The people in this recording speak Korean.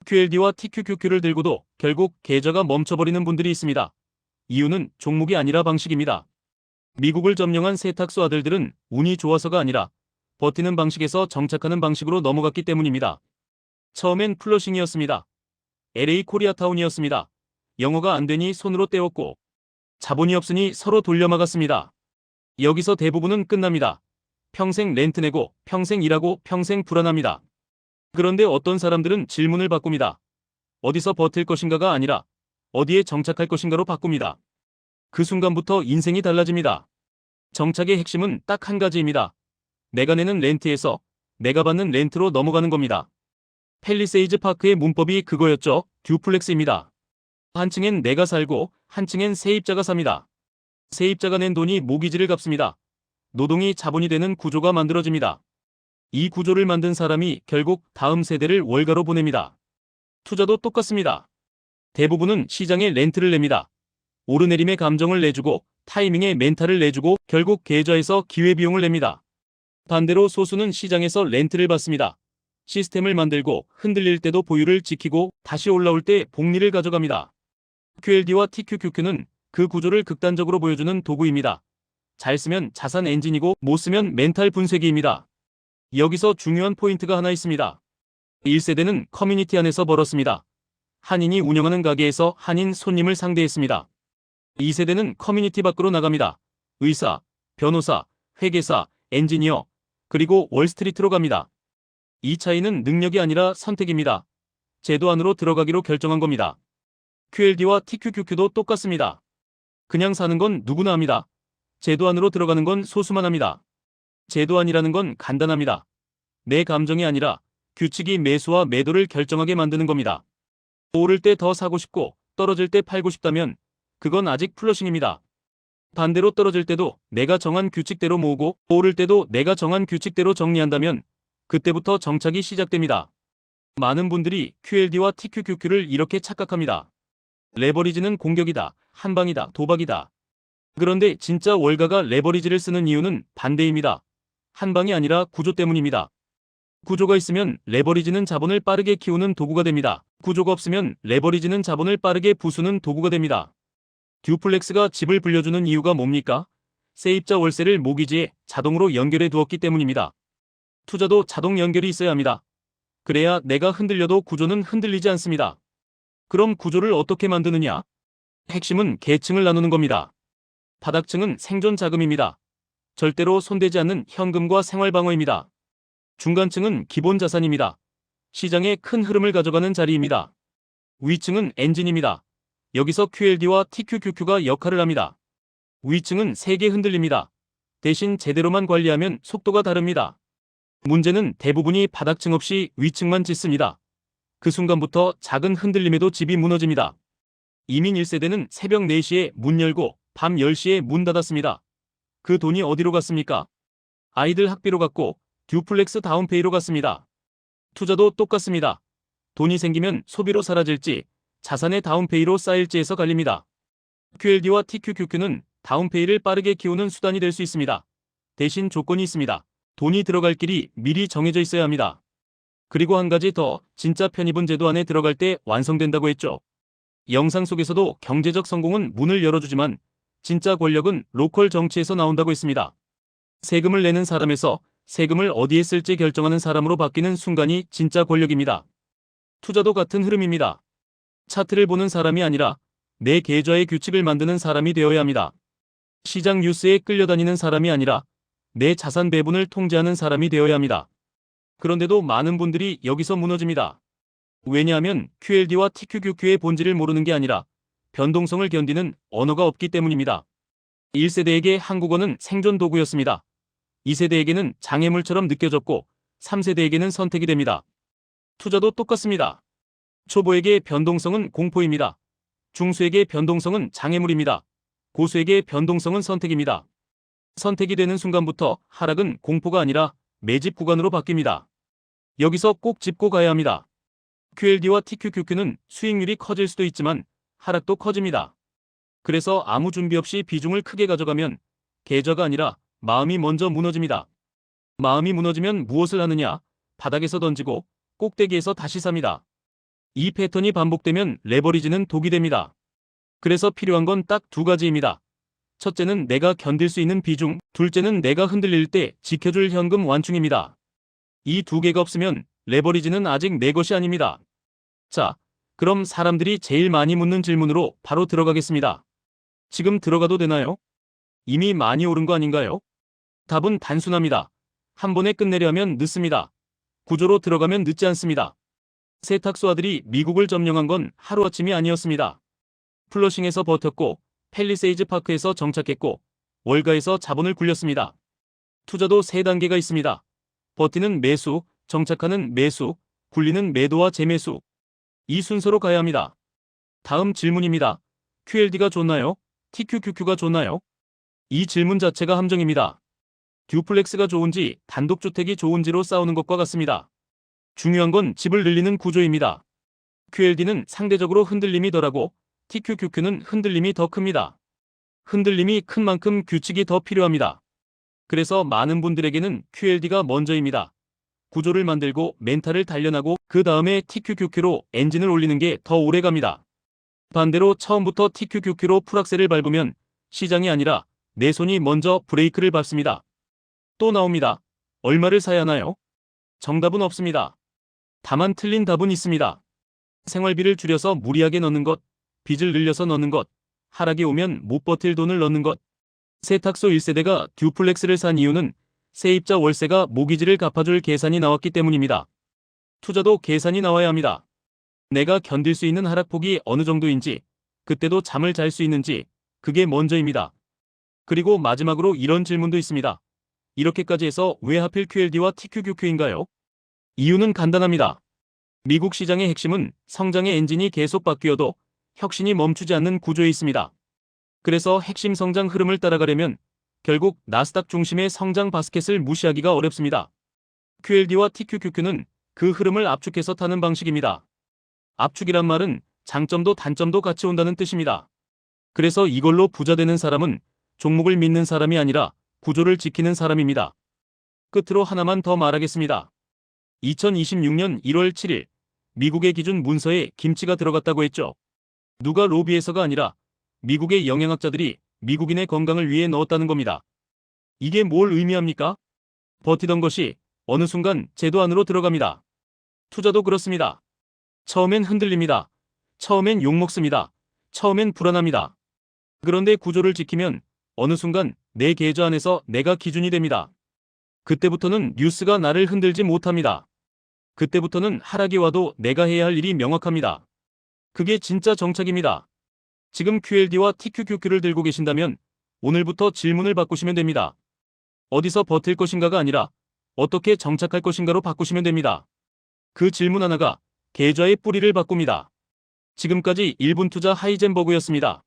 QLD와 TQQQ를 들고도 결국 계좌가 멈춰버리는 분들이 있습니다. 이유는 종목이 아니라 방식입니다. 미국을 점령한 세탁소 아들들은 운이 좋아서가 아니라 버티는 방식에서 정착하는 방식으로 넘어갔기 때문입니다. 처음엔 플러싱이었습니다. LA 코리아타운이었습니다. 영어가 안 되니 손으로 때웠고 자본이 없으니 서로 돌려막았습니다. 여기서 대부분은 끝납니다. 평생 렌트 내고 평생 일하고 평생 불안합니다. 그런데 어떤 사람들은 질문을 바꿉니다. 어디서 버틸 것인가가 아니라 어디에 정착할 것인가로 바꿉니다. 그 순간부터 인생이 달라집니다. 정착의 핵심은 딱 한 가지입니다. 내가 내는 렌트에서 내가 받는 렌트로 넘어가는 겁니다. 팰리세이즈 파크의 문법이 그거였죠. 듀플렉스입니다. 한 층엔 내가 살고 한 층엔 세입자가 삽니다. 세입자가 낸 돈이 모기지를 갚습니다. 노동이 자본이 되는 구조가 만들어집니다. 이 구조를 만든 사람이 결국 다음 세대를 월가로 보냅니다. 투자도 똑같습니다. 대부분은 시장에 렌트를 냅니다. 오르내림의 감정을 내주고 타이밍에 멘탈을 내주고 결국 계좌에서 기회비용을 냅니다. 반대로 소수는 시장에서 렌트를 받습니다. 시스템을 만들고 흔들릴 때도 보유를 지키고 다시 올라올 때 복리를 가져갑니다. QLD와 TQQQ는 그 구조를 극단적으로 보여주는 도구입니다. 잘 쓰면 자산 엔진이고 못 쓰면 멘탈 분쇄기입니다. 여기서 중요한 포인트가 하나 있습니다. 1세대는 커뮤니티 안에서 벌었습니다. 한인이 운영하는 가게에서 한인 손님을 상대했습니다. 2세대는 커뮤니티 밖으로 나갑니다. 의사, 변호사, 회계사, 엔지니어, 그리고 월스트리트로 갑니다. 이 차이는 능력이 아니라 선택입니다. 제도 안으로 들어가기로 결정한 겁니다. QLD와 TQQQ도 똑같습니다. 그냥 사는 건 누구나 합니다. 제도 안으로 들어가는 건 소수만 합니다. 제도 안이라는 건 간단합니다. 내 감정이 아니라 규칙이 매수와 매도를 결정하게 만드는 겁니다. 오를 때 더 사고 싶고 떨어질 때 팔고 싶다면 그건 아직 플러싱입니다. 반대로 떨어질 때도 내가 정한 규칙대로 모으고 오를 때도 내가 정한 규칙대로 정리한다면 그때부터 정착이 시작됩니다. 많은 분들이 QLD와 TQQQ를 이렇게 착각합니다. 레버리지는 공격이다, 한방이다, 도박이다. 그런데 진짜 월가가 레버리지를 쓰는 이유는 반대입니다. 한방이 아니라 구조 때문입니다. 구조가 있으면 레버리지는 자본을 빠르게 키우는 도구가 됩니다. 구조가 없으면 레버리지는 자본을 빠르게 부수는 도구가 됩니다. 듀플렉스가 집을 불려주는 이유가 뭡니까? 세입자 월세를 모기지에 자동으로 연결해 두었기 때문입니다. 투자도 자동 연결이 있어야 합니다. 그래야 내가 흔들려도 구조는 흔들리지 않습니다. 그럼 구조를 어떻게 만드느냐? 핵심은 계층을 나누는 겁니다. 바닥층은 생존 자금입니다. 절대로 손대지 않는 현금과 생활방어입니다. 중간층은 기본 자산입니다. 시장의 큰 흐름을 가져가는 자리입니다. 위층은 엔진입니다. 여기서 QLD와 TQQQ가 역할을 합니다. 위층은 세게 흔들립니다. 대신 제대로만 관리하면 속도가 다릅니다. 문제는 대부분이 바닥층 없이 위층만 짖습니다. 그 순간부터 작은 흔들림에도 집이 무너집니다. 이민 1세대는 새벽 4시에 문 열고 밤 10시에 문 닫았습니다. 그 돈이 어디로 갔습니까? 아이들 학비로 갔고 듀플렉스 다운페이로 갔습니다. 투자도 똑같습니다. 돈이 생기면 소비로 사라질지 자산의 다운페이로 쌓일지에서 갈립니다. QLD와 TQQQ는 다운페이를 빠르게 키우는 수단이 될 수 있습니다. 대신 조건이 있습니다. 돈이 들어갈 길이 미리 정해져 있어야 합니다. 그리고 한 가지 더, 진짜 편입은 제도 안에 들어갈 때 완성된다고 했죠. 영상 속에서도 경제적 성공은 문을 열어주지만 진짜 권력은 로컬 정치에서 나온다고 했습니다. 세금을 내는 사람에서 세금을 어디에 쓸지 결정하는 사람으로 바뀌는 순간이 진짜 권력입니다. 투자도 같은 흐름입니다. 차트를 보는 사람이 아니라 내 계좌의 규칙을 만드는 사람이 되어야 합니다. 시장 뉴스에 끌려다니는 사람이 아니라 내 자산 배분을 통제하는 사람이 되어야 합니다. 그런데도 많은 분들이 여기서 무너집니다. 왜냐하면 QLD와 TQQQ의 본질을 모르는 게 아니라 변동성을 견디는 언어가 없기 때문입니다. 1세대에게 한국어는 생존 도구였습니다. 2세대에게는 장애물처럼 느껴졌고 3세대에게는 선택이 됩니다. 투자도 똑같습니다. 초보에게 변동성은 공포입니다. 중수에게 변동성은 장애물입니다. 고수에게 변동성은 선택입니다. 선택이 되는 순간부터 하락은 공포가 아니라 매집 구간으로 바뀝니다. 여기서 꼭 짚고 가야 합니다. QLD와 TQQQ는 수익률이 커질 수도 있지만 하락도 커집니다. 그래서 아무 준비 없이 비중을 크게 가져가면 계좌가 아니라 마음이 먼저 무너집니다. 마음이 무너지면 무엇을 하느냐? 바닥에서 던지고 꼭대기에서 다시 삽니다. 이 패턴이 반복되면 레버리지는 독이 됩니다. 그래서 필요한 건 딱 두 가지입니다. 첫째는 내가 견딜 수 있는 비중, 둘째는 내가 흔들릴 때 지켜줄 현금 완충입니다. 이 두 개가 없으면 레버리지는 아직 내 것이 아닙니다. 자, 그럼 사람들이 제일 많이 묻는 질문으로 바로 들어가겠습니다. 지금 들어가도 되나요? 이미 많이 오른 거 아닌가요? 답은 단순합니다. 한 번에 끝내려 하면 늦습니다. 구조로 들어가면 늦지 않습니다. 세탁소아들이 미국을 점령한 건 하루아침이 아니었습니다. 플러싱에서 버텼고, 팰리세이즈 파크에서 정착했고, 월가에서 자본을 굴렸습니다. 투자도 세 단계가 있습니다. 버티는 매수, 정착하는 매수, 굴리는 매도와 재매수. 이 순서로 가야 합니다. 다음 질문입니다. QLD가 좋나요? TQQQ가 좋나요? 이 질문 자체가 함정입니다. 듀플렉스가 좋은지 단독주택이 좋은지로 싸우는 것과 같습니다. 중요한 건 집을 늘리는 구조입니다. QLD는 상대적으로 흔들림이 덜하고 TQQQ는 흔들림이 더 큽니다. 흔들림이 큰 만큼 규칙이 더 필요합니다. 그래서 많은 분들에게는 QLD가 먼저입니다. 구조를 만들고 멘탈을 단련하고 그 다음에 TQQQ로 엔진을 올리는 게 더 오래 갑니다. 반대로 처음부터 TQQQ로 풀악셀을 밟으면 시장이 아니라 내 손이 먼저 브레이크를 밟습니다. 또 나옵니다. 얼마를 사야 하나요? 정답은 없습니다. 다만 틀린 답은 있습니다. 생활비를 줄여서 무리하게 넣는 것, 빚을 늘려서 넣는 것, 하락이 오면 못 버틸 돈을 넣는 것. 세탁소 1세대가 듀플렉스를 산 이유는 세입자 월세가 모기지를 갚아줄 계산이 나왔기 때문입니다. 투자도 계산이 나와야 합니다. 내가 견딜 수 있는 하락폭이 어느 정도인지, 그때도 잠을 잘 수 있는지, 그게 먼저입니다. 그리고 마지막으로 이런 질문도 있습니다. 이렇게까지 해서 왜 하필 QLD와 TQQQ인가요? 이유는 간단합니다. 미국 시장의 핵심은 성장의 엔진이 계속 바뀌어도 혁신이 멈추지 않는 구조에 있습니다. 그래서 핵심 성장 흐름을 따라가려면 결국 나스닥 중심의 성장 바스켓을 무시하기가 어렵습니다. QLD와 TQQQ는 그 흐름을 압축해서 타는 방식입니다. 압축이란 말은 장점도 단점도 같이 온다는 뜻입니다. 그래서 이걸로 부자 되는 사람은 종목을 믿는 사람이 아니라 구조를 지키는 사람입니다. 끝으로 하나만 더 말하겠습니다. 2026년 1월 7일 미국의 기준 문서에 김치가 들어갔다고 했죠. 누가 로비해서가 아니라 미국의 영양학자들이 미국인의 건강을 위해 넣었다는 겁니다. 이게 뭘 의미합니까? 버티던 것이 어느 순간 제도 안으로 들어갑니다. 투자도 그렇습니다. 처음엔 흔들립니다. 처음엔 욕먹습니다. 처음엔 불안합니다. 그런데 구조를 지키면 어느 순간 내 계좌 안에서 내가 기준이 됩니다. 그때부터는 뉴스가 나를 흔들지 못합니다. 그때부터는 하락이 와도 내가 해야 할 일이 명확합니다. 그게 진짜 정착입니다. 지금 QLD와 TQQQ를 들고 계신다면 오늘부터 질문을 바꾸시면 됩니다. 어디서 버틸 것인가가 아니라 어떻게 정착할 것인가로 바꾸시면 됩니다. 그 질문 하나가 계좌의 뿌리를 바꿉니다. 지금까지 1분 투자 하이젠버그였습니다.